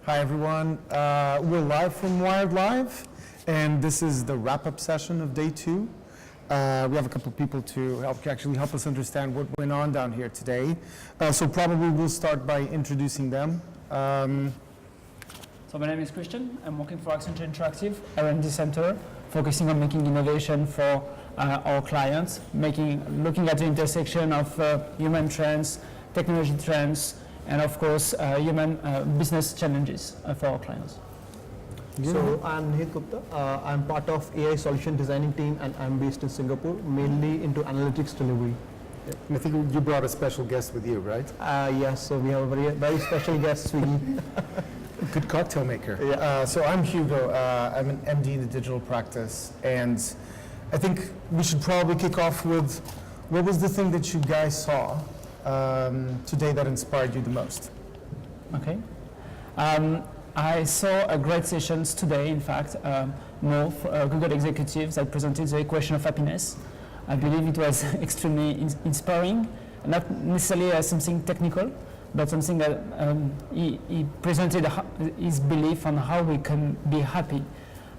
Hi everyone, we're live from Wired Live, and this is the wrap-up session of day 2. We have a couple of people to help us understand what went on down here today. So probably we'll start by introducing them. So my name is Christian. I'm working for Accenture Interactive R&D Center, focusing on making innovation for our clients, looking at the intersection of human trends, technology trends, and of course, human business challenges for our clients. So I'm Nihit Gupta. I'm part of AI solution designing team, and I'm based in Singapore, mainly into analytics delivery. And I think you brought a special guest with you, right? Yes, so we have a very special guest, Swiggy. Good cocktail maker. Yeah. So I'm Hugo. I'm an MD in the digital practice, and I think we should probably kick off with what was the thing that you guys saw today that inspired you the most? Okay. I saw a great sessions today, in fact, Google executives that presented the equation of happiness. I believe it was extremely inspiring, not necessarily as something technical, but something that he presented his belief on how we can be happy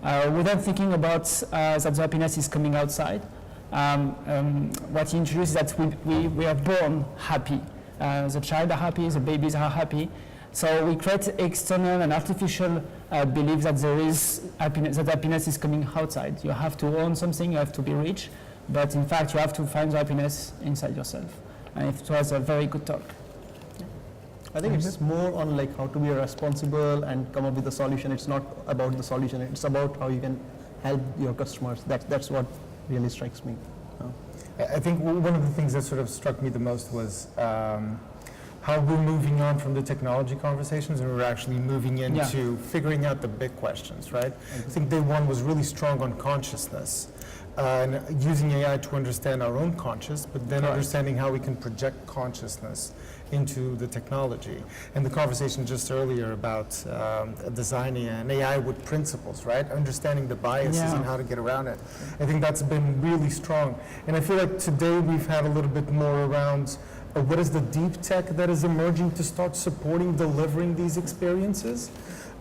without thinking about that the happiness is coming outside. What he introduced is that we are born happy. The child are happy, the babies are happy. So we create external and artificial beliefs that there is happiness, that happiness is coming outside. You have to own something, you have to be rich, but in fact you have to find the happiness inside yourself. And it was a very good talk. I think it's more on like how to be responsible and come up with a solution. It's not about the solution, it's about how you can help your customers. That's what really strikes me. I think one of the things that sort of struck me the most was how we're moving on from the technology conversations and we're actually moving into figuring out the big questions, right? I think day 1 was really strong on consciousness and using AI to understand our own conscious, but then understanding how we can project consciousness into the technology. And the conversation just earlier about designing an AI with principles, right? Understanding the biases and how to get around it. I think that's been really strong. And I feel like today we've had a little bit more around what is the deep tech that is emerging to start supporting delivering these experiences?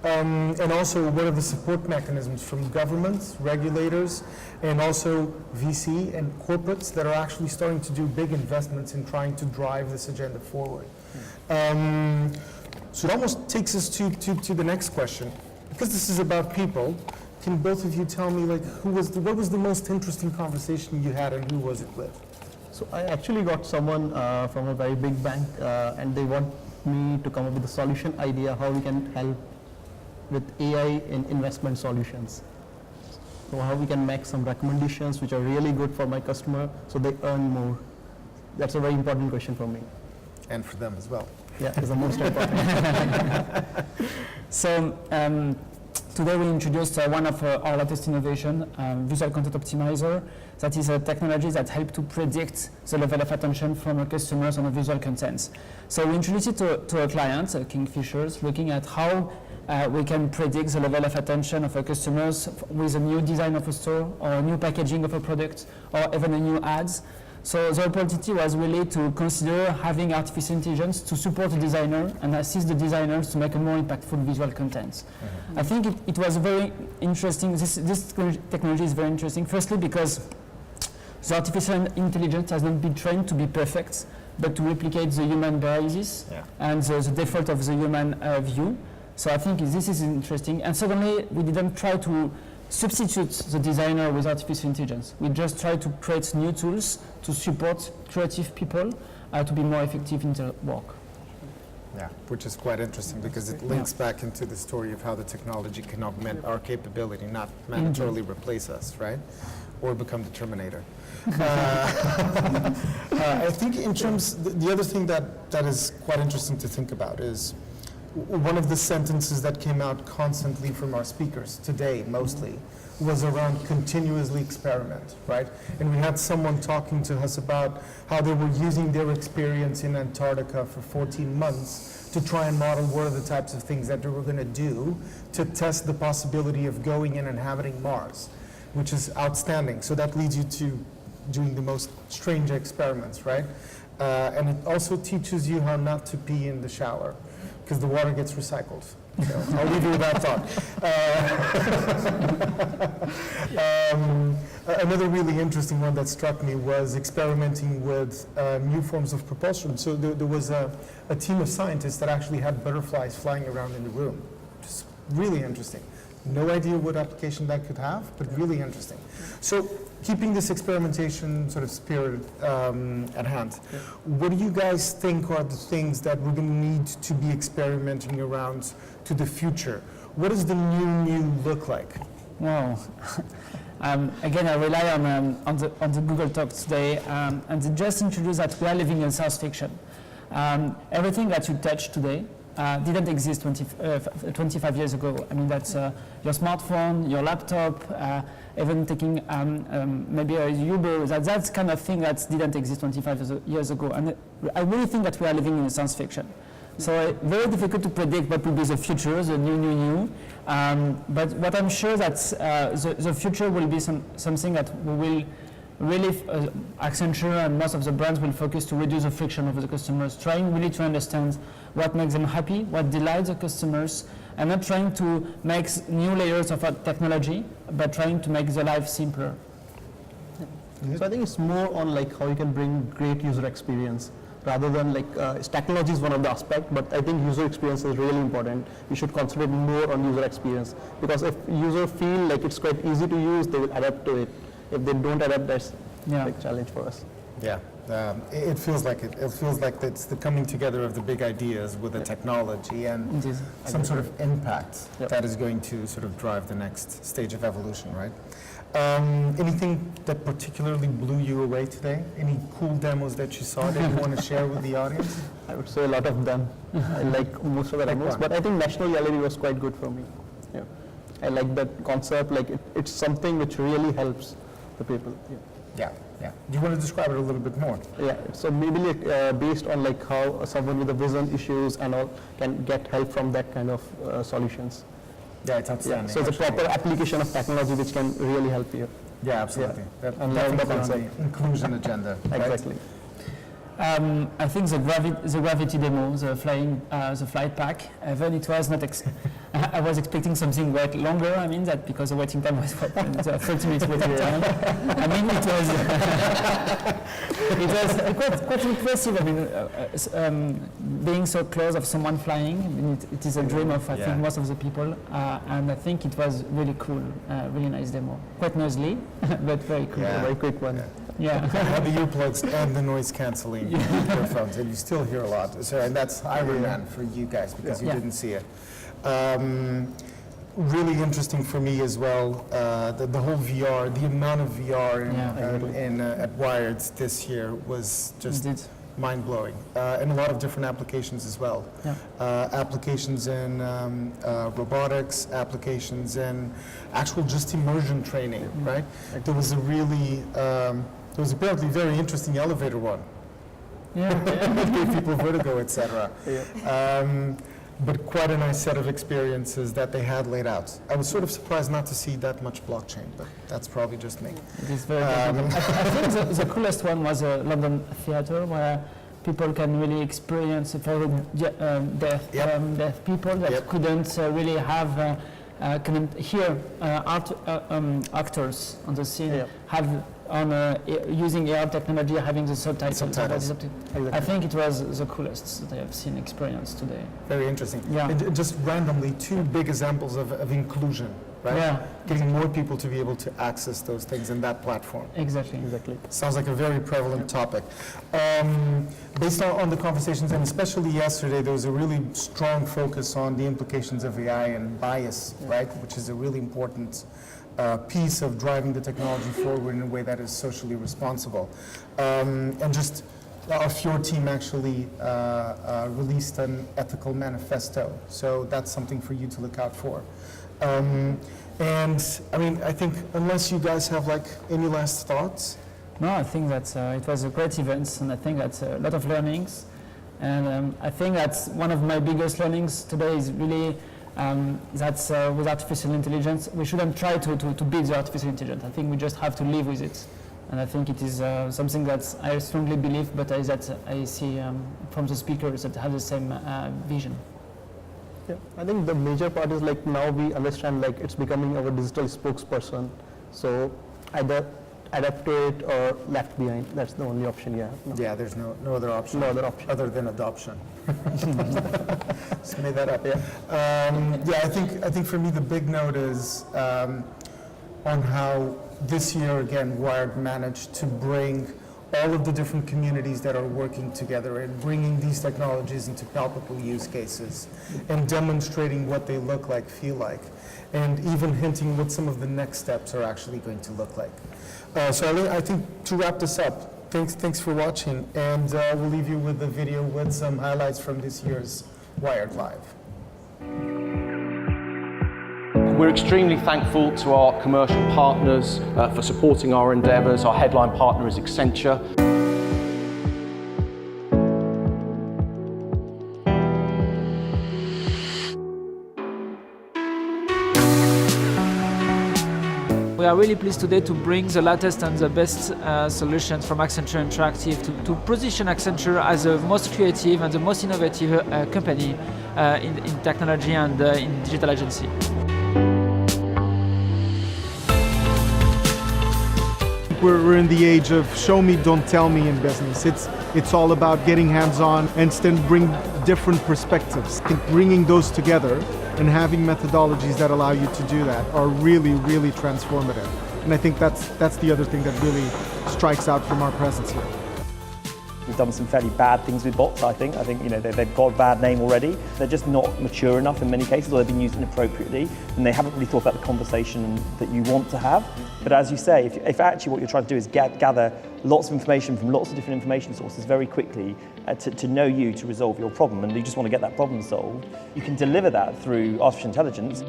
And also, what are the support mechanisms from governments, regulators, and also VC and corporates that are actually starting to do big investments in trying to drive this agenda forward? So it almost takes us to the next question. Because this is about people, can both of you tell me what was the most interesting conversation you had and who was it with? So I actually got someone from a very big bank, and they want me to come up with a solution idea how we can help with AI in investment solutions. So how we can make some recommendations which are really good for my customer so they earn more. That's a very important question for me. And for them as well. Yeah, it's the most important. So today we introduced one of our latest innovation, Visual Content Optimizer. That is a technology that helps to predict the level of attention from our customers on a visual content. So we introduced it to our clients, Kingfishers, looking at how we can predict the level of attention of our customers with a new design of a store or a new packaging of a product or even a new ads. So the opportunity was really to consider having artificial intelligence to support the designer and assist the designers to make a more impactful visual content. I think it was very interesting. This technology is very interesting. Firstly, because the artificial intelligence has not been trained to be perfect, but to replicate the human biases and the default of the human view. So I think this is interesting. And secondly, we didn't try to substitute the designer with artificial intelligence. We just try to create new tools to support creative people to be more effective in their work. Yeah, which is quite interesting because it links back into the story of how the technology can augment our capability, not mandatorily replace us, right? Or become the Terminator. I think in terms, the other thing that is quite interesting to think about is one of the sentences that came out constantly from our speakers today, mostly, was around continuously experiment, right? And we had someone talking to us about how they were using their experience in Antarctica for 14 months to try and model what are the types of things that they were going to do to test the possibility of going and inhabiting Mars, which is outstanding. So that leads you to doing the most strange experiments, right? And it also teaches you how not to pee in the shower, because the water gets recycled. So I'll leave you with that thought. Another really interesting one that struck me was experimenting with new forms of propulsion. So there was a team of scientists that actually had butterflies flying around in the room. Just really interesting. No idea what application that could have, but really interesting. So keeping this experimentation sort of spirit at hand, what do you guys think are the things that we're going to need to be experimenting around to the future? What does the new look like? Wow. Again, I rely on the Google talk today, and they just introduced that we are living in science fiction. Everything that you touch today didn't exist 25 years ago. I mean, that's your smartphone, your laptop, even taking maybe a Uber, that's kind of thing that didn't exist 25 years ago. And I really think that we are living in science fiction. So very difficult to predict what will be the future, the new. But what I'm sure that the future will be something that we will really, Accenture and most of the brands will focus to reduce the friction of the customers, trying really to understand what makes them happy, what delights the customers, and not trying to make new layers of technology, but trying to make the life simpler. So I think it's more on like how you can bring great user experience rather than like technology is one of the aspects, but I think user experience is really important. You should concentrate more on user experience, because if users feel like it's quite easy to use, they will adapt to it. If they don't adapt, that's a big challenge for us. Yeah, it feels like it. It feels like it's the coming together of the big ideas with the technology and some sort of impact that is going to sort of drive the next stage of evolution, right? Anything that particularly blew you away today? Any cool demos that you saw that you want to share with the audience? I would say a lot of them. I like most of the demos, but I think National Gallery was quite good for me. Yeah, I like that concept. Like it's something which really helps the people. Yeah. Do you want to describe it a little bit more? Yeah. So maybe like, based on like how someone with the vision issues and all can get help from that kind of solutions. Yeah, it's outstanding. So it's a proper application of technology which can really help you. Yeah, absolutely. And learn the concept. Inclusion agenda. Right? Exactly. I think the gravity demo, the flight pack, even it was not. I was expecting something quite longer. I mean that because the waiting time was 30 minutes waiting time. I mean it was quite impressive. I mean, being so close of someone flying, I mean, it is a dream of I think most of the people, and I think it was really cool, really nice demo. Quite noisy, but very cool. A very quick one. Yeah. Have the earplugs and the noise cancelling earphones, and you still hear a lot. So, and that's Iron Man for you guys because you didn't see it. Really interesting for me as well. The whole VR, the amount of VR at Wired this year was just mind-blowing, and a lot of different applications as well. Applications in robotics, applications in actual just immersion training, right? There was a really, there was apparently a very interesting elevator one. That gave people vertigo, etc. But quite a nice set of experiences that they had laid out. I was sort of surprised not to see that much blockchain, but that's probably just me. It is very good. I think the coolest one was a London theatre where people can really experience for deaf people that couldn't really have couldn't hear actors on the scene have on using AR technology, having the subtitles. I think it was the coolest that I have seen experience today. Very interesting. Yeah. And just randomly, two big examples of inclusion, right? Yeah. Getting more people to be able to access those things in that platform. Exactly. Sounds like a very prevalent topic. Based on the conversations, and especially yesterday, there was a really strong focus on the implications of AI and bias, right? Which is a really important piece of driving the technology forward in a way that is socially responsible. And just our Fjord team actually released an ethical manifesto. So that's something for you to look out for. And I mean, I think unless you guys have like any last thoughts. No, I think that it was a great event, and I think that's a lot of learnings. And I think that's one of my biggest learnings today is really that with artificial intelligence, we shouldn't try to beat the artificial intelligence. I think we just have to live with it. And I think it is something that I strongly believe, but that I see from the speakers that have the same vision. Yeah, I think the major part is like now we understand like it's becoming our digital spokesperson. So either adapt to it or left behind. That's the only option you have. Yeah, there's no other option. No other option. Other than adoption. Just made that up. Yeah, I think for me the big note is on how this year again Wired managed to bring all of the different communities that are working together and bringing these technologies into palpable use cases and demonstrating what they look like, feel like, and even hinting what some of the next steps are actually going to look like. So I think to wrap this up, thanks for watching, and we'll leave you with the video with some highlights from this year's Wired Live. We're extremely thankful to our commercial partners for supporting our endeavours. Our headline partner is Accenture. We are really pleased today to bring the latest and the best solutions from Accenture Interactive to position Accenture as the most creative and the most innovative company in technology and in digital agency. We're in the age of show me, don't tell me in business. It's all about getting hands-on and then bring different perspectives. I think bringing those together and having methodologies that allow you to do that are really, really transformative. And I think that's the other thing that really strikes out from our presence here. We've done some fairly bad things with bots, I think. They've got a bad name already. They're just not mature enough in many cases, or they've been used inappropriately, and they haven't really thought about the conversation that you want to have. But as you say, if actually what you're trying to do is gather lots of information from lots of different information sources very quickly to know you to resolve your problem, and you just want to get that problem solved, you can deliver that through artificial intelligence.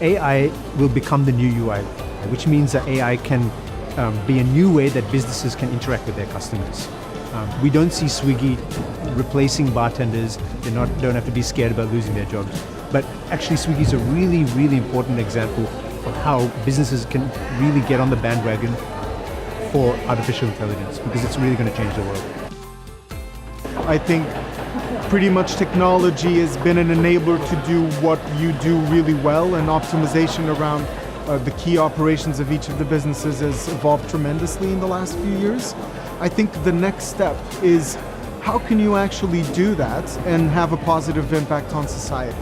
AI will become the new UI, which means that AI can be a new way that businesses can interact with their customers. We don't see Swiggy replacing bartenders. They don't have to be scared about losing their jobs. But actually Swiggy is a really, really important example of how businesses can really get on the bandwagon for artificial intelligence, because it's really going to change the world. I think pretty much technology has been an enabler to do what you do really well, and optimization around the key operations of each of the businesses has evolved tremendously in the last few years. I think the next step is how can you actually do that and have a positive impact on society?